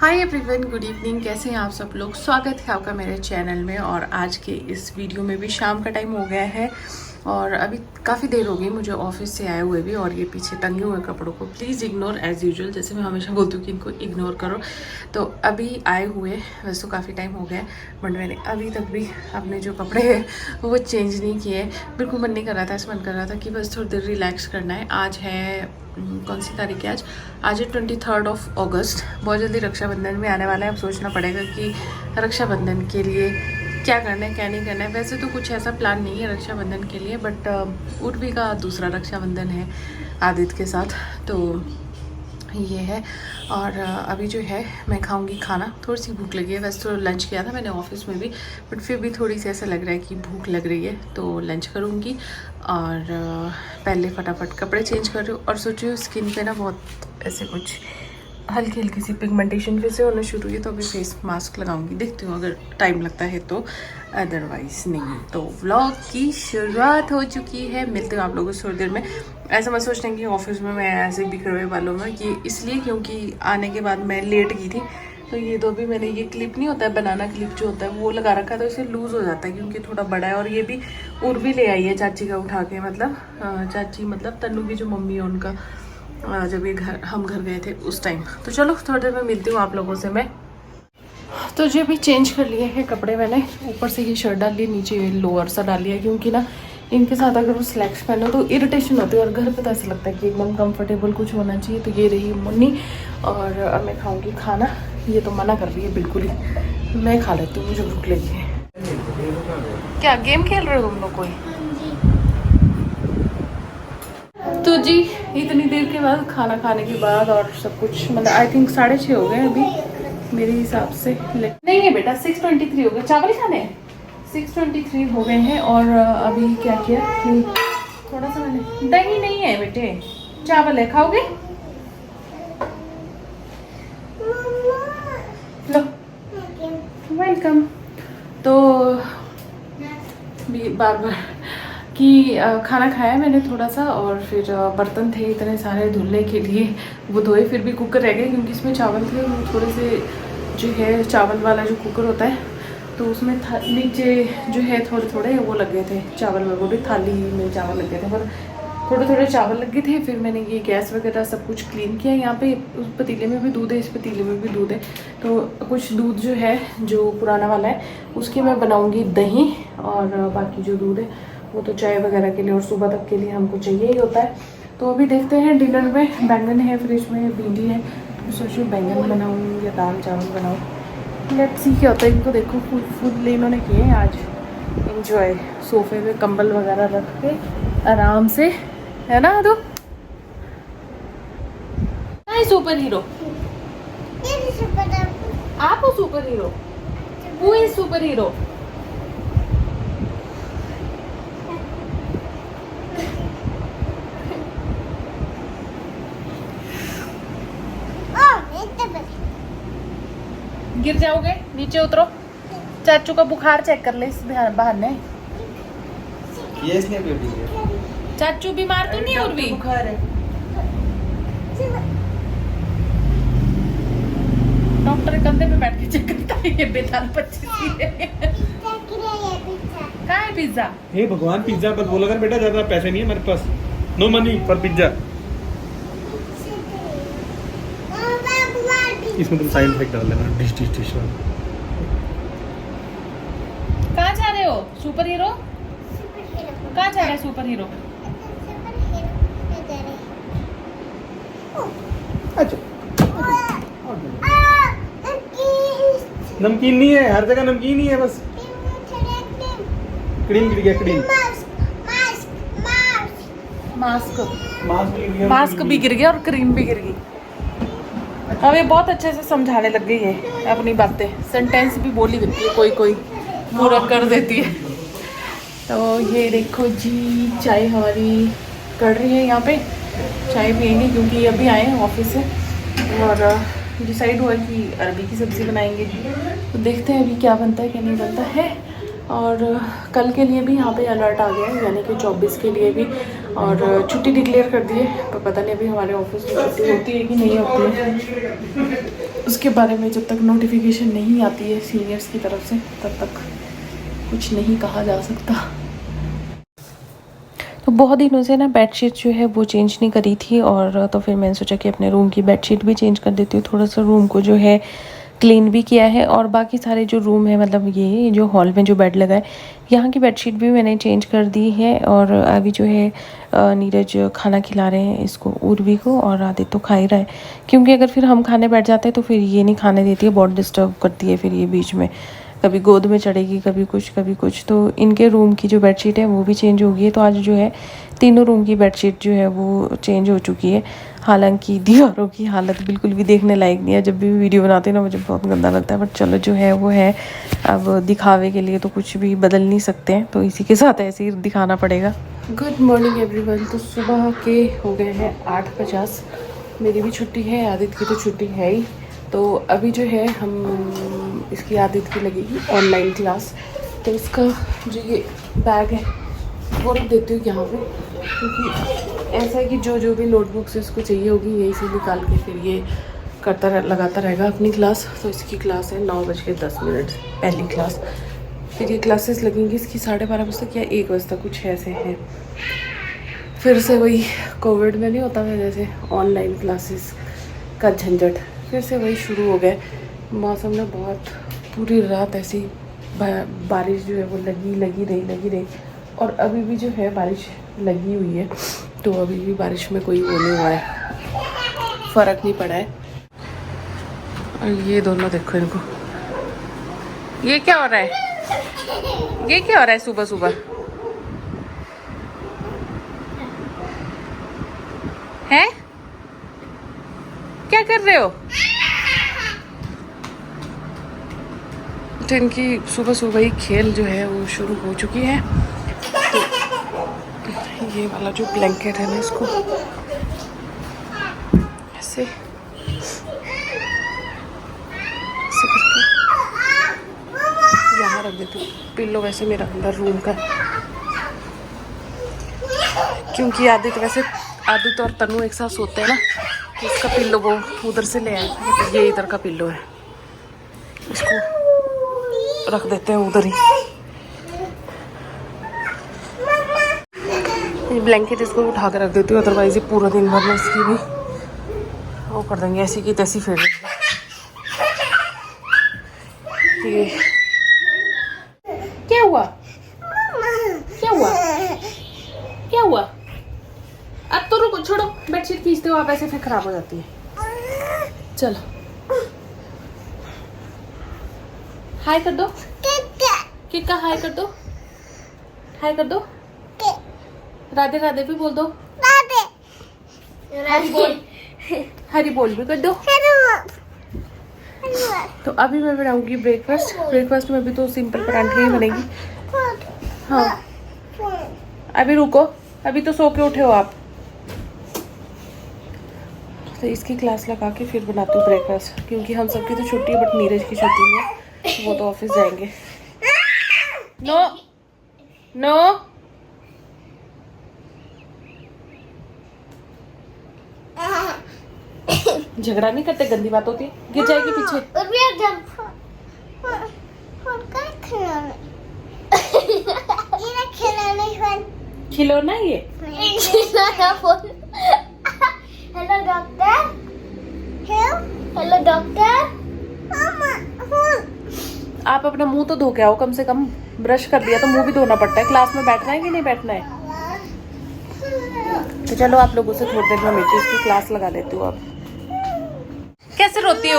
Hi everyone, good evening. कैसे हैं आप सब लोग। स्वागत है आपका मेरे चैनल में। और आज के इस वीडियो में भी शाम का टाइम हो गया है और अभी काफ़ी देर हो गई मुझे ऑफिस से आए हुए भी। और ये पीछे टंगे हुए कपड़ों को प्लीज़ इग्नोर एज़ यूजुअल, जैसे मैं हमेशा बोलती हूँ कि इनको इग्नोर करो। तो अभी आए हुए, वैसे तो काफ़ी टाइम हो गया बट मैंने अभी तक भी अपने जो कपड़े हैं वो चेंज नहीं किए। बिल्कुल मन नहीं कर रहा था, ऐसा मन कर रहा था कि बस थोड़ी देर रिलैक्स करना है। आज है कौन सी तारीख है आज है 23 अगस्त। बहुत जल्दी रक्षाबंधन भी आने वाला है। अब सोचना पड़ेगा कि रक्षाबंधन के लिए क्या करना है क्या नहीं करना है। वैसे तो कुछ ऐसा प्लान नहीं है रक्षाबंधन के लिए, बट उर्वी का दूसरा रक्षाबंधन है आदित्य के साथ, तो ये है। और अभी जो है मैं खाऊंगी खाना। थोड़ी सी भूख लगी है। वैसे तो लंच किया था मैंने ऑफिस में भी, बट फिर भी थोड़ी सी ऐसा लग रहा है कि भूख लग रही है, तो लंच करूंगी। और पहले फटाफट कपड़े चेंज कर रही हूँ और सोच रही हूँ स्किन पे ना बहुत ऐसे कुछ हल्की हल्की सी पिगमेंटेशन फिर से होना शुरू हुई है, तो अभी फेस मास्क लगाऊंगी। देखती हूँ अगर टाइम लगता है तो, अदरवाइज नहीं। तो व्लॉग की शुरुआत हो चुकी है। मिलते हूँ आप लोगों से थोड़ी देर में। ऐसा मत सोचना कि ऑफिस में मैं ऐसे बिखरे वालों में, कि इसलिए क्योंकि आने के बाद मैं लेट गई थी, तो ये तो भी मैंने ये क्लिप नहीं होता है बनाना क्लिप जो होता है वो लगा रखा है, तो इसे लूज़ हो जाता है क्योंकि थोड़ा बड़ा है। और ये भी उर्वी ले आई है चाची का उठा के, मतलब चाची मतलब तन्नू की जो मम्मी है उनका, जब ये हम घर गए थे उस टाइम। तो चलो थोड़ी देर में मिलती हूँ आप लोगों से मैं। तो जो भी चेंज कर लिए हैं कपड़े मैंने, ऊपर से ये शर्ट डाल ली, नीचे लोअर सा डाल लिया, क्योंकि ना इनके साथ अगर वो स्लैक्स पहनो तो इरिटेशन होती है और घर पे तो ऐसा लगता है कि एकदम कंफर्टेबल कुछ होना चाहिए। तो ये रही मुन्नी और अब मैं खाऊंगी खाना। ये तो मना कर रही है बिल्कुल ही। मैं खा लेती हूँ, मुझे भूख लगी है। क्या गेम खेल रहे हो तुम लोग कोई? तो जी इतनी देर के बाद खाना खाने के बाद और सब कुछ, मतलब आई थिंक 6:30 हो गए अभी मेरे हिसाब से। नहीं है बेटा, 6:23 हो गए। चावल खाने 6:23 हो गए हैं। और अभी क्या किया कि थोड़ा सा मैंने, दही नहीं है बेटे, चावल है, खाओगे? लो, वेलकम। तो बार बार कि खाना खाया मैंने थोड़ा सा, और फिर बर्तन थे इतने सारे धुलने के लिए, वो धोए। फिर भी कुकर रह गए क्योंकि इसमें चावल थे। वो थोड़े से जो है चावल वाला जो कुकर होता है, तो उसमें नीचे जो है थोड़े थोड़े वो लग गए थे चावल में, वो भी थाली में चावल लग गए थे, पर थोड़े थोड़े चावल लग गए थे। फिर मैंने ये गैस वगैरह सब कुछ क्लीन किया। यहाँ पे उस पतीले में भी दूध है, इस पतीले में भी दूध है, तो कुछ दूध जो है जो पुराना वाला है उसकी मैं बनाऊँगी दही, और बाकी जो दूध है वो तो चाय वगैरह के लिए और सुबह तक के लिए हमको चाहिए ही होता है। तो अभी देखते हैं डिनर में। बैंगन है फ्रिज में, भिंडी है, तो सोच रही हूँ बैंगन बनाऊँ या दाल चावल बनाऊँ। लेट्स सी क्या होता है। इनको देखो फुल इन्होंने किए हैं आज इंजॉय, सोफे पे कंबल वगैरह रख के आराम से, है ना? तो हाय सुपर हीरो, आप हो super hero? Who is super hero? गिर जाओगे, नीचे उतरो। चाचू का बुखार चेक कर ले इस बहाने। ये इसने भी पी लिया। चाचू बीमार तो नहीं? और भी बुखार है। डॉक्टर के कंधे पे बैठ के चेक करता है। ये बेताल 25 कहाँ है पिज्जा? हे भगवान, पिज्जा मत बोला कर बेटा, ज्यादा पैसे नहीं है मेरे पास। No money for pizza. इसमें तुम साइड इफेक्ट डाल देना, डिश डिश डिश वाला। कहाँ जा रहे हो सुपर हीरो? कहाँ जा रहे हैं सुपर हीरो? अच्छा, नमकीन नहीं है, हर जगह नमकीन ही है बस। क्रीम गिर गया, क्रीम। मास्क भी गिर गया और क्रीम भी गिर गई। अब ये बहुत अच्छे से समझाने लग गई है अपनी बातें, सेंटेंस भी बोली देती है, कोई कोई पूरा कर देती है। तो ये देखो जी, चाय हमारी कड़ रही है। यहाँ पे चाय पियेंगे क्योंकि अभी आए हैं ऑफिस से, और डिसाइड हुआ कि अरबी की सब्ज़ी बनाएंगे। तो देखते हैं अभी क्या बनता है क्या नहीं बनता है। और कल के लिए भी यहाँ पे अलर्ट आ गया है, यानी कि 24 के लिए भी और छुट्टी डिक्लेयर कर दी है, पर पता नहीं अभी हमारे ऑफिस में छुट्टी होती है कि नहीं होती है, उसके बारे में जब तक नोटिफिकेशन नहीं आती है सीनियर्स की तरफ से तब तक कुछ नहीं कहा जा सकता। तो बहुत दिनों से ना बेडशीट जो है वो चेंज नहीं करी थी, और तो फिर मैंने सोचा कि अपने रूम की बेडशीट भी चेंज कर देती हूँ। थोड़ा सा रूम को जो है क्लीन भी किया है, और बाकी सारे जो रूम है मतलब ये जो हॉल में जो बेड लगा है यहाँ की बेडशीट भी मैंने चेंज कर दी है। और अभी जो है नीरज खाना खिला रहे हैं इसको, उर्वी को, और आदित्य तो खा ही रहा है, क्योंकि अगर फिर हम खाने बैठ जाते हैं तो फिर ये नहीं खाने देती है, बहुत डिस्टर्ब करती है फिर ये बीच में, कभी गोद में चढ़ेगी कभी कुछ। तो इनके रूम की जो बेडशीट है वो भी चेंज हो गई है। तो आज जो है तीनों रूम की बेडशीट जो है वो चेंज हो चुकी है। हालांकि दीवारों की हालत बिल्कुल भी देखने लायक नहीं है, जब भी वीडियो बनाते हैं ना मुझे बहुत गंदा लगता है, बट चलो जो है वो है, अब दिखावे के लिए तो कुछ भी बदल नहीं सकते हैं, तो इसी के साथ ऐसे ही दिखाना पड़ेगा। Good morning everyone. तो सुबह के हो गए हैं 8:50, मेरी भी छुट्टी है, आदित्य की तो छुट्टी है ही। तो अभी जो है हम इसकी आदित्य की लगेगी ऑनलाइन क्लास, तो इसका जो ये बैग है वो रख देती हूँ यहाँ पे, क्योंकि ऐसा है कि जो भी नोटबुक्स इसको चाहिए होगी यही से निकाल के फिर ये लगाता रहेगा अपनी क्लास। तो इसकी क्लास है 9:10 पहली क्लास, फिर ये क्लासेस लगेंगी इसकी 12:30 बजे तक या 1 बजे तक, कुछ ऐसे हैं। फिर से वही कोविड में नहीं होता था जैसे ऑनलाइन क्लासेस का झंझट, फिर से वही शुरू हो गए। मौसम ने बहुत पूरी रात ऐसी बारिश जो है वो लगी रही, और अभी भी जो है बारिश लगी हुई है, तो अभी भी बारिश में कोई वो नहीं हुआ है, फ़र्क नहीं पड़ा है। और ये दोनों देखो इनको, ये क्या हो रहा है, ये क्या हो रहा है सुबह सुबह है, क्या कर रहे हो? तो इनकी सुबह सुबह ही खेल जो है वो शुरू हो चुकी है। तो ये वाला जो ब्लैंकेट है ना इसको ऐसे करके यहाँ रख देती हूँ। पिल्लो वैसे मेरा अंदर रूम का, क्योंकि आदित्य और तनु एक साथ सोते हैं ना, तो इसका पिल्लो वो उधर से ले आए, तो ये इधर का पिल्लो है, इसको रख देते हैं उधर ही। ये ब्लैंकेट इसको उठा के रख देती हूँ, अदरवाइज ये पूरा दिन भर में इसकी भी वो कर देंगे, ऐसी की तैसी फेर देंगे। ये क्या हुआ, क्या हुआ, क्या हुआ? अब तो रुको, छोड़ो, बेडशीट खींचते हो आप, ऐसे फिर खराब हो जाती है। चलो हाय कर दो, किक्का हाय कर दो, हाय कर दो, राधे राधे भी बोल दो, हरी बोल भी कर दो। तो अभी मैं बनाऊंगी ब्रेकफास्ट में भी तो सिंपल परांठे ही बनेगी। हाँ अभी रुको, अभी तो सो के उठे हो आप। तो इसकी क्लास लगा के फिर बनाती हूँ ब्रेकफास्ट, क्योंकि हम सबकी तो छुट्टी है बट नीरज की छुट्टी नहीं है, वो तो ऑफिस जाएंगे। नो नो झगड़ा नहीं करते, गंदी बात होती है, गिर जाएगी पीछे। खिलौना ये हेलो डॉक्टर, हेलो डॉक्टर। आप अपना मुंह तो धो के आओ, कम से कम ब्रश कर दिया तो मुंह भी धोना पड़ता है। क्लास में बैठना है कि नहीं बैठना है? तो चलो आप लोगों से थोड़ी देर में मिलती हूँ, इसकी क्लास लगा देती हूँ। अब कैसे रोती है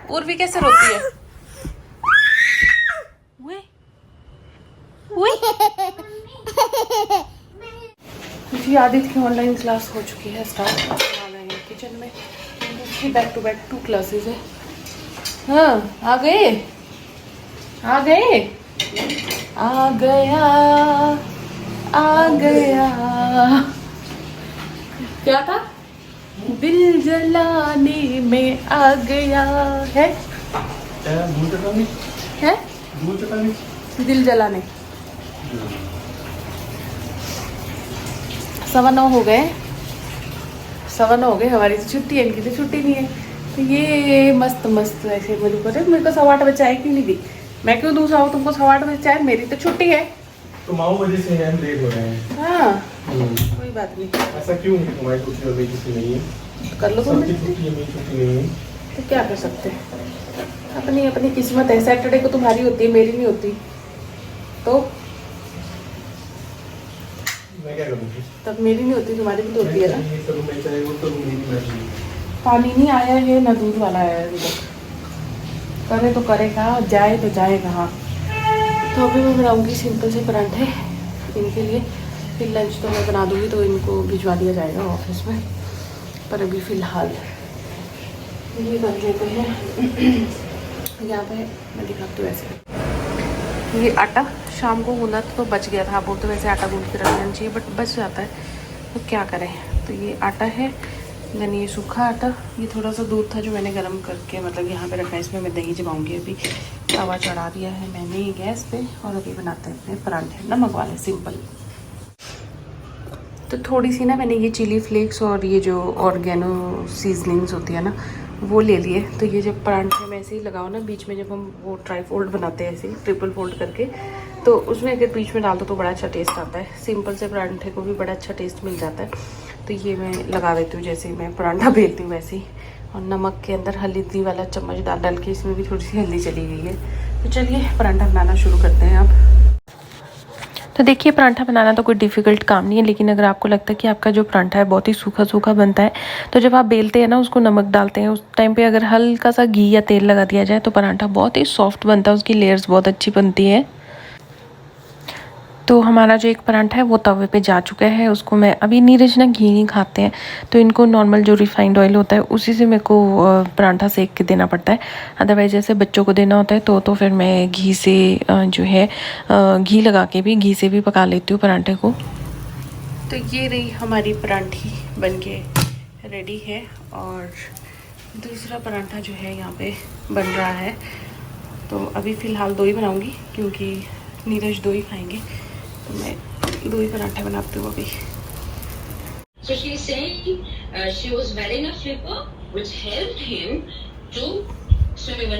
उर्वी कैसे रोती है? जी आदित्य की ऑनलाइन क्लास हो चुकी है स्टार्ट। आ गए हैं किचन में, इसकी बैक टू बैक 2 क्लासेस है। हाँ आ गए आ गया क्या था? दिल जलाने में आ गया है दिल जलाने। 9:15 हो गए, 9:15 हो गए, हमारी तो छुट्टी है, इनकी तो छुट्टी नहीं है। तो ये मस्त मस्त ऐसे मुझे को 8:15 बजे चाय क्यों नहीं दी, मैं क्यों दूँ साहब तुमको 8:15 बजे चाय, मेरी तो छुट्टी है। तुम्हारी वजह से हम लेट हो रहे हैं। हाँ कोई बात नहीं, ऐसा क्यों है? तुम्हारी छुट्टी और मेरी छुट्टी नहीं है, तो कर लो तुम, सबकी छुट्टी है, मेरी छुट्टी नहीं है। तो क्या कर सकते हैं, अपनी अपनी किस्मत है। सैटरडे को तुम्हारी होती है, मेरी नहीं होती, तो मैं क्या करूँ? तब मेरी नहीं होती, तुम्हारी भी तो होती है ना। ये करूँ, मैं चाहे वो करूँ, मेरी मर्जी। पानी नहीं आया है ना दूध वाला आया है अभी तक, करे तो करे कहाँ, जाए तो जाए कहाँ। तो अभी मैं बनाऊँगी सिंपल से पराठे इनके लिए, फिर लंच तो मैं बना दूँगी, तो इनको भिजवा दिया जाएगा ऑफिस में। पर अभी फ़िलहाल ये कर लेते हैं। यहाँ पे मैं दिखाती हूँ ऐसे, ये आटा शाम को गूंदा तो बच गया था, बोलते वैसे आटा गूंद के रख देना चाहिए, बट बच जाता है तो क्या करें। तो ये आटा है, यानी ये सूखा आटा, ये थोड़ा सा दूध था जो मैंने गर्म करके मतलब यहाँ पे रखा है, इसमें मैं दही जमाऊँगी। अभी तवा चढ़ा दिया है मैंने गैस पे, और अभी बनाते हैं अपने पराठे नमक वाले सिंपल। तो थोड़ी सी ना मैंने ये चिली फ्लेक्स और ये जो ऑर्गेनो सीजनिंग्स होती है ना वो ले लिए। तो ये जब पराठे में ऐसे ही लगाओ ना, बीच में जब हम वो ट्राई फोल्ड बनाते हैं ऐसे ही ट्रिपल फोल्ड करके, तो उसमें अगर बीच में डाल दो तो बड़ा अच्छा टेस्ट आता है। सिंपल से पराठे को भी बड़ा अच्छा टेस्ट मिल जाता है। तो ये मैं लगा देती हूँ, जैसे मैं पराठा बेलती हूँ वैसे ही। और नमक के अंदर हल्दी वाला चम्मच डाल के इसमें भी थोड़ी सी हल्दी चली गई है। तो चलिए पराठा बनाना शुरू करते हैं अब। तो देखिए पराठा बनाना तो कोई डिफ़िकल्ट काम नहीं है, लेकिन अगर आपको लगता है कि आपका जो पराठा है बहुत ही सूखा सूखा बनता है, तो जब आप बेलते हैं ना, उसको नमक डालते हैं, उस टाइम पे अगर हल्का सा घी या तेल लगा दिया जाए तो पराठा बहुत ही सॉफ्ट बनता है, उसकी लेयर्स बहुत अच्छी बनती है। तो हमारा जो एक पराठा है वो तवे पे जा चुका है। उसको मैं अभी, नीरज ना घी नहीं खाते हैं, तो इनको नॉर्मल जो रिफाइंड ऑयल होता है उसी से मेरे को पराठा सेक के देना पड़ता है। अदरवाइज जैसे बच्चों को देना होता है तो फिर मैं घी से जो है घी लगा के भी, घी से भी पका लेती हूँ पराठे को। तो ये रही हमारी पराठी बन के रेडी है, और दूसरा पराठा जो है यहाँ पे बन रहा है। तो अभी फ़िलहाल 2 ही बनाऊँगी क्योंकि नीरज 2 ही खाएँगे, तो मैं 2 ही पराठे बनाती हूँ अभी। So she's saying she was wearing a slipper which helped him to swim.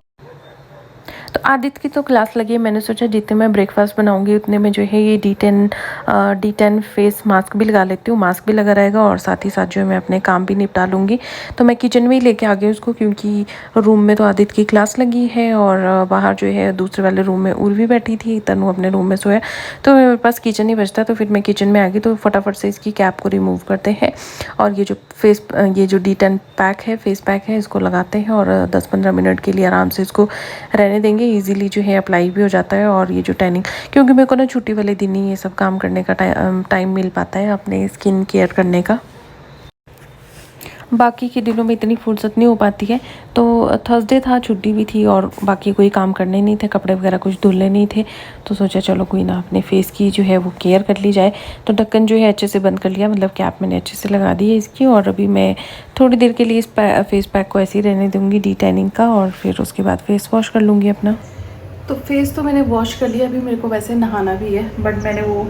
तो आदित्य की तो क्लास लगी है, मैंने सोचा जितने मैं ब्रेकफास्ट बनाऊंगी उतने में जो है ये D10 फेस मास्क भी लगा लेती हूँ, मास्क भी लगा रहेगा और साथ ही साथ जो है मैं अपने काम भी निपटा लूँगी। तो मैं किचन में ही लेके आ गई उसको, क्योंकि रूम में तो आदित्य की क्लास लगी है और बाहर जो है दूसरे वाले रूम में उर्वी बैठी थी, तनु अपने रूम में सोया, तो मेरे पास किचन ही बचता। तो फिर मैं किचन में आ गई, तो फटाफट से इसकी कैप को रिमूव करते हैं और ये जो D10 पैक है, फेस पैक है, इसको लगाते हैं और 10-15 मिनट के लिए आराम से इसको रहने देंगे। इजीली जो है अप्लाई भी हो जाता है। और ये जो टैनिंग, क्योंकि मेरे को ना छुट्टी वाले दिन ही ये सब काम करने का टाइम मिल पाता है अपने स्किन केयर करने का, बाकी के दिनों में इतनी फुर्सत नहीं हो पाती है। तो थर्सडे था, छुट्टी भी थी और बाकी कोई काम करने नहीं थे, कपड़े वगैरह कुछ धुलने नहीं थे, तो सोचा चलो कोई ना अपने फेस की जो है वो केयर कर ली जाए। तो ढक्कन जो है अच्छे से बंद कर लिया, मतलब कैप मैंने अच्छे से लगा दी है इसकी। और अभी मैं थोड़ी देर के लिए इस फेस पैक को ऐसे ही रहने दूँगी D10 का, और फिर उसके बाद फेस वॉश कर लूँगी अपना। तो फेस तो मैंने वॉश कर लिया, अभी मेरे को वैसे नहाना भी है, बट मैंने वो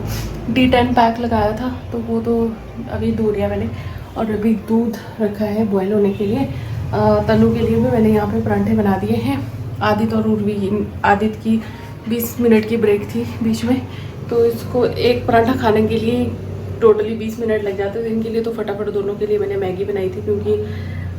D10 पैक लगाया था तो वो तो अभी धो लिया मैंने। और अभी दूध रखा है बॉयल होने के लिए। तनु के लिए भी मैंने यहाँ पे पराठे बना दिए हैं। आदित्य और उर्वी, आदित्य की 20 मिनट की ब्रेक थी बीच में, तो इसको एक पराठा खाने के लिए टोटली 20 मिनट लग जाते थे इनके लिए। तो फटाफट दोनों के लिए मैंने मैगी बनाई थी, क्योंकि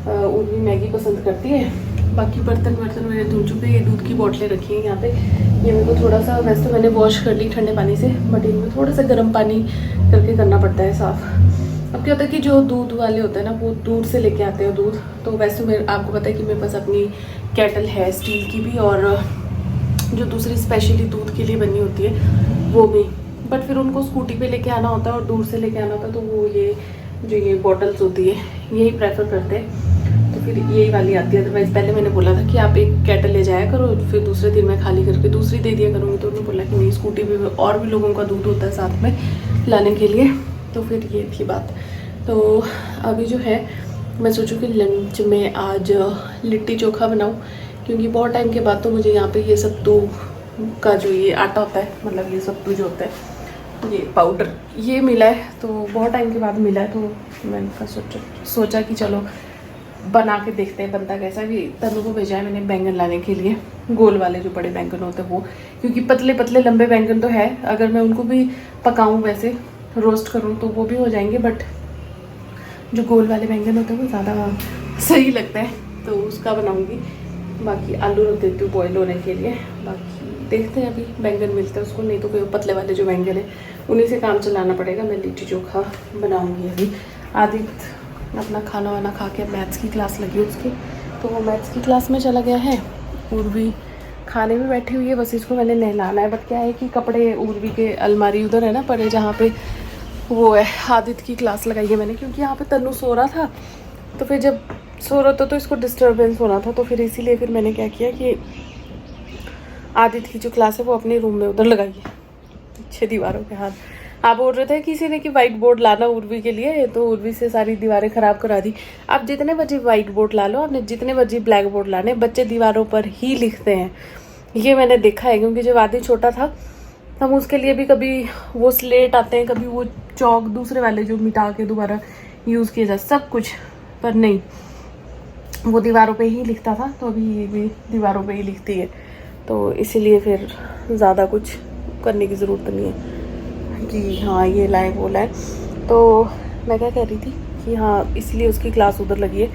उर्वी मैगी पसंद करती है। बाकी बर्तन मैंने धुल चुके हैं। ये दूध की बोतलें रखी हैं यहाँ पे, ये मेरे को थोड़ा सा, वैसे तो मैंने वॉश कर ली ठंडे पानी से, बट इनमें थोड़ा सा गर्म पानी करके करना पड़ता है साफ़। अब क्या होता है कि जो दूध वाले होते हैं ना, वो दूर से लेके आते हैं दूध। तो वैसे मेरे आपको पता है कि मेरे पास अपनी केटल है स्टील की भी, और जो दूसरी स्पेशली दूध के लिए बनी होती है वो भी, बट फिर उनको स्कूटी पे लेके आना होता है और दूर से लेके आना होता है, तो वो ये बॉटल्स होती है यही प्रेफर करते हैं। तो फिर यही वाली आती है। अदरवाइज पहले मैंने बोला था कि आप एक केटल ले जाया करो, फिर दूसरे दिन मैं खाली करके दूसरी दे दिया करूँगी। तो उन्होंने बोला कि नहीं, स्कूटी पे और भी लोगों का दूध होता है साथ में लाने के लिए। तो फिर ये थी बात। तो अभी जो है मैं सोचूं कि लंच में आज लिट्टी चोखा बनाऊं, क्योंकि बहुत टाइम के बाद तो मुझे यहाँ पे ये सत्तू का जो ये आटा होता है, मतलब ये सत्तू जो होता है, ये पाउडर ये मिला है, तो बहुत टाइम के बाद मिला है, तो मैंने सोचा कि चलो बना के देखते हैं बनता कैसा। भी तनु को भेजा है मैंने बैंगन लाने के लिए, गोल वाले जो बड़े बैंगन होते हैं वो, क्योंकि पतले पतले लंबे बैंगन तो है, अगर मैं उनको भी पकाऊं वैसे रोस्ट करूं तो वो भी हो जाएंगे, बट जो गोल वाले बैंगन होते हैं वो ज़्यादा सही लगता है, तो उसका बनाऊंगी। बाकी आलू रख देती हूँ बॉयल होने के लिए। बाकी देखते हैं अभी बैंगन मिलते हैं उसको, नहीं तो कोई पतले वाले जो बैंगन है उन्हीं से काम चलाना पड़ेगा। मैं लिट्टी चोखा बनाऊंगी अभी। आदित्य अपना खाना वाना खा के मैथ्स की क्लास लगी है उसकी, तो वो मैथ्स की क्लास में चला गया है। उर्वी खाने में बैठी हुई है, बस इसको मैंने नहलाना है। बट क्या है कि कपड़े उर्वी के अलमारी उधर है ना पड़े, जहाँ पे वो है आदित्य की क्लास लगाई है मैंने, क्योंकि यहाँ पे तनु सो रहा था, तो फिर जब सो रहा था तो इसको डिस्टर्बेंस होना था, तो फिर इसीलिए फिर मैंने क्या किया कि आदित्य की जो क्लास है वो अपने रूम में उधर लगाई है, पीछे दीवारों के हाथ। आप बोल रहे थे किसी ने कि वाइट बोर्ड लाना उर्वी के लिए, तो उर्वी से सारी दीवारें ख़राब करा दी। आप जितने बजे वाइट बोर्ड ला लो, आपने जितने बजे ब्लैक बोर्ड लाने, बच्चे दीवारों पर ही लिखते हैं, ये मैंने देखा है। क्योंकि जब आदित्य छोटा था हम उसके लिए भी कभी वो स्लेट आते हैं, कभी वो चौक दूसरे वाले जो मिटा के दोबारा यूज़ किया जाए सब कुछ, पर नहीं वो दीवारों पे ही लिखता था, तो अभी ये भी दीवारों पे ही लिखती है, तो इसीलिए फिर ज़्यादा कुछ करने की ज़रूरत नहीं है कि हाँ ये लाए वो लाए। तो मैं क्या कह रही थी कि हाँ इसलिए उसकी क्लास उधर लगी है।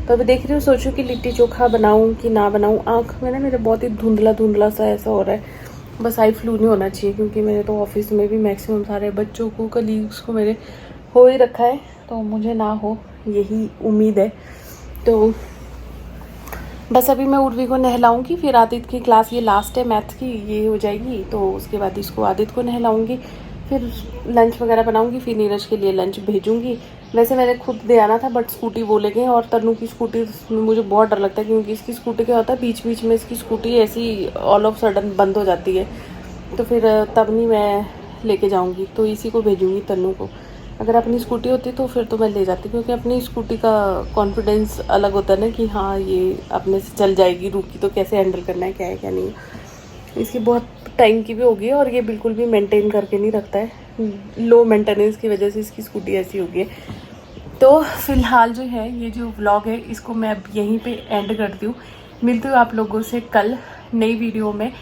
तो अभी देख रही हूँ, सोचूँ कि लिट्टी चोखा बनाऊँ कि ना बनाऊँ। आँख में ना मेरे बहुत ही धुंधला धुंधला सा ऐसा हो रहा है, बस आई फ्लू नहीं होना चाहिए, क्योंकि मेरे तो ऑफिस में भी मैक्सिमम सारे बच्चों को कलीग्स को मेरे हो ही रखा है, तो मुझे ना हो यही उम्मीद है। तो बस अभी मैं उर्वी को नहलाऊंगी, फिर आदित्य की क्लास ये लास्ट है मैथ की, ये हो जाएगी, तो उसके बाद इसको आदित्य को नहलाऊंगी, फिर लंच वगैरह बनाऊंगी, फिर नीरज के लिए लंच भेजूंगी। वैसे मैंने खुद दे आना था, बट स्कूटी वो ले गए, और तनु की स्कूटी में मुझे बहुत डर लगता है, क्योंकि इसकी स्कूटी क्या होता है बीच बीच में इसकी स्कूटी ऐसी ऑल ऑफ सडन बंद हो जाती है, तो फिर तब नहीं मैं लेके जाऊँगी, तो इसी को भेजूँगी तनु को। अगर अपनी स्कूटी होती तो फिर तो मैं ले जाती, क्योंकि अपनी स्कूटी का कॉन्फिडेंस अलग होता है ना, कि हाँ ये अपने से चल जाएगी, रुकी तो कैसे हैंडल करना है, क्या है क्या नहीं है। इसकी बहुत टाइम की भी होगी है, और ये बिल्कुल भी मेंटेन करके नहीं रखता है, लो मेंटेनेंस की वजह से इसकी स्कूटी ऐसी होगी है। तो फिलहाल जो है ये जो व्लॉग है इसको मैं अब यहीं पे एंड करती हूँ। मिलती हूँ आप लोगों से कल नई वीडियो में।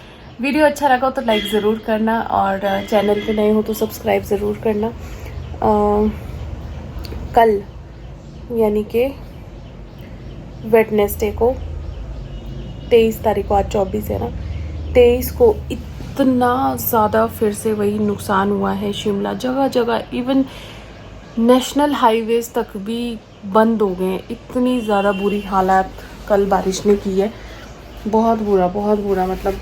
वीडियो अच्छा लगा हो तो लाइक ज़रूर करना, और चैनल पे नए हो तो सब्सक्राइब ज़रूर करना। कल यानी कि वेडनेसडे को 23 तारीख को, आज 24 है ना, 23 को इतना ज़्यादा फिर से वही नुकसान हुआ है शिमला, जगह जगह इवन नेशनल हाईवेज तक भी बंद हो गए हैं। इतनी ज़्यादा बुरी हालत कल बारिश ने की है, बहुत बुरा, मतलब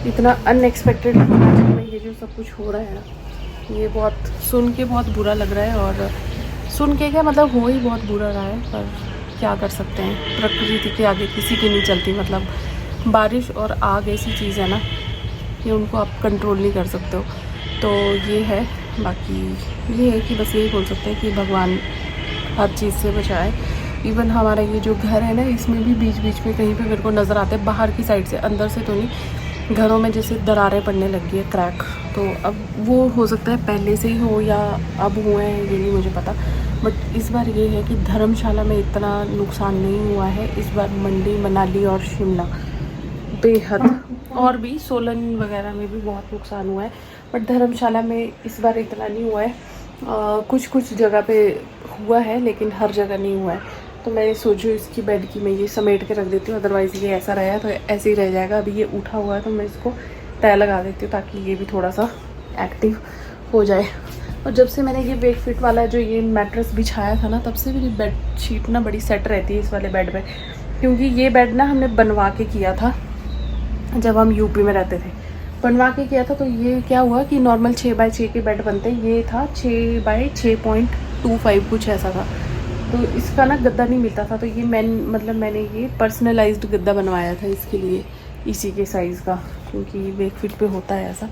इतना अनएक्सपेक्टेड ये जो सब कुछ हो रहा है ना, ये बहुत सुन के बहुत बुरा लग रहा है, और सुन के क्या मतलब हो ही बहुत बुरा रहा है, पर क्या कर सकते हैं, प्रकृति के आगे किसी की नहीं चलती। मतलब बारिश और आग ऐसी चीज़ है ना, ये उनको आप कंट्रोल नहीं कर सकते हो, तो ये है। बाकी ये है कि बस यही बोल सकते हैं कि भगवान हर चीज़ से बचाए। इवन हमारा ये जो घर है ना, इसमें भी बीच बीच में कहीं पे मेरे को नज़र आते हैं, बाहर की साइड से, अंदर से तो नहीं, घरों में जैसे दरारें पड़ने लगी है, क्रैक। तो अब वो हो सकता है पहले से ही हो या अब हुए हैं, ये नहीं मुझे पता, बट इस बार ये है कि धर्मशाला में इतना नुकसान नहीं हुआ है इस बार। मंडी, मनाली और शिमला बेहद, और भी सोलन वगैरह में भी बहुत नुकसान हुआ है, बट धर्मशाला में इस बार इतना नहीं हुआ है। कुछ जगह पे हुआ है, लेकिन हर जगह नहीं हुआ है। तो मैं सोचूँ इसकी बेड की मैं ये समेट के रख देती हूँ, अदरवाइज़ ये ऐसा रहेगा तो ऐसे ही रह जाएगा। अभी ये उठा हुआ है तो मैं इसको तय लगा देती हूँ, ताकि ये भी थोड़ा सा एक्टिव हो जाए। और जब से मैंने ये वेक फिट वाला जो ये मैट्रेस बिछाया था ना, तब से मेरी बेड शीट ना बड़ी सेट रहती है इस वाले बेड में, क्योंकि ये बेड ना हमने बनवा के किया था जब हम यूपी में रहते थे, बनवा के किया था। तो ये क्या हुआ कि नॉर्मल 6x6 के बेड बनते हैं, ये था 6x6.25 कुछ ऐसा था, तो इसका ना गद्दा नहीं मिलता था। तो ये मैंने ये पर्सनलाइज्ड गद्दा बनवाया था इसके लिए, इसी के साइज़ का, क्योंकि वेक फिट पे होता है ऐसा।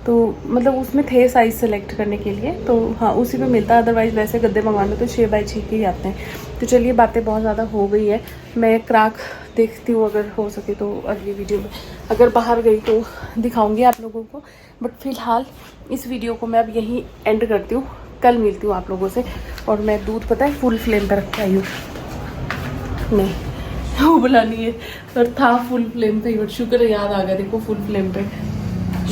तो मतलब उसमें थे साइज़ सेलेक्ट करने के लिए, तो हाँ उसी पे मिलता है, अदरवाइज़ वैसे गद्दे मंगवाने तो 6x6 के ही आते हैं। तो चलिए बातें बहुत ज़्यादा हो गई है, मैं क्राक देखती हूँ अगर हो सके तो अगली वीडियो में, अगर बाहर गई तो दिखाऊंगी आप लोगों को। बट फिलहाल इस वीडियो को मैं अब यहीं एंड करती हूँ, कल मिलती हूँ आप लोगों से। और मैं दूध पता है फुल फ्लेम पर रख के आई हूँ, नहीं उबला नहीं है पर था फुल फ्लेम पे। बट शुक्र है याद आ गया, देखो फुल फ्लेम पे,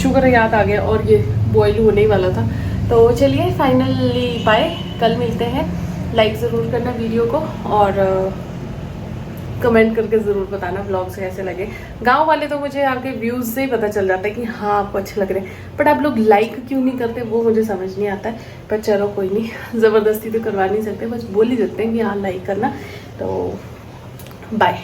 शुक्र है याद आ गया और ये बॉईल होने ही वाला था। तो चलिए फाइनली बाय, कल मिलते हैं। लाइक ज़रूर करना वीडियो को और कमेंट करके ज़रूर बताना ब्लॉग्स कैसे लगे। गांव वाले तो मुझे आपके व्यूज़ से ही पता चल जाता है कि हाँ आपको अच्छे लग रहे हैं, बट आप लोग लाइक क्यों नहीं करते वो मुझे समझ नहीं आता है। पर चलो कोई नहीं, ज़बरदस्ती तो करवा नहीं सकते, बस बोल ही सकते हैं कि हाँ लाइक करना। तो बाय।